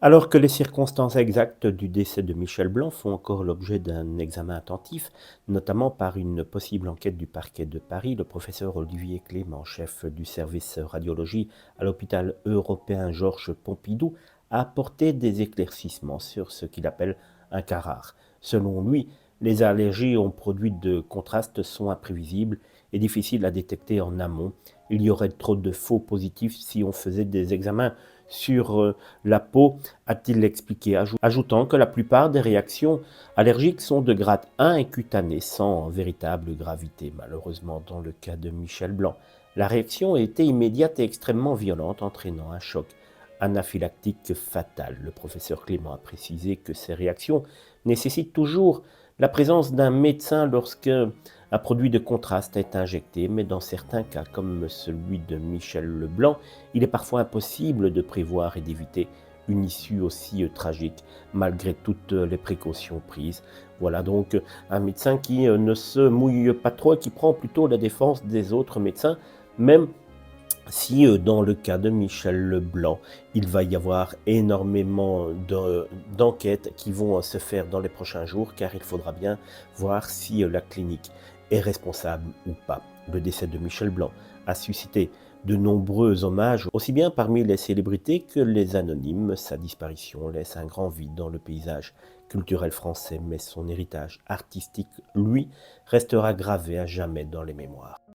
Alors que les circonstances exactes du décès de Michel Blanc font encore l'objet d'un examen attentif, notamment par une possible enquête du parquet de Paris, le professeur Olivier Clément, chef du service radiologie à l'hôpital européen Georges Pompidou, a apporté des éclaircissements sur ce qu'il appelle un cas rare. Selon lui, les allergies aux produits de contraste sont imprévisibles et difficiles à détecter en amont. Il y aurait trop de faux positifs si on faisait des examens sur la peau, a-t-il expliqué, ajoutant que la plupart des réactions allergiques sont de grade 1 et cutanées, sans véritable gravité. Malheureusement, dans le cas de Michel Blanc, la réaction a été immédiate et extrêmement violente, entraînant un choc anaphylactique fatal. Le professeur Clément a précisé que ces réactions nécessitent toujours la présence d'un médecin lorsque un produit de contraste est injecté, mais dans certains cas, comme celui de Michel Leblanc, il est parfois impossible de prévoir et d'éviter une issue aussi tragique, malgré toutes les précautions prises. Voilà donc un médecin qui ne se mouille pas trop et qui prend plutôt la défense des autres médecins, même si dans le cas de Michel Leblanc, il va y avoir énormément d'enquêtes qui vont se faire dans les prochains jours, car il faudra bien voir si la clinique est responsable ou pas. Le décès de Michel Blanc a suscité de nombreux hommages, aussi bien parmi les célébrités que les anonymes. Sa disparition laisse un grand vide dans le paysage culturel français, mais son héritage artistique, lui, restera gravé à jamais dans les mémoires.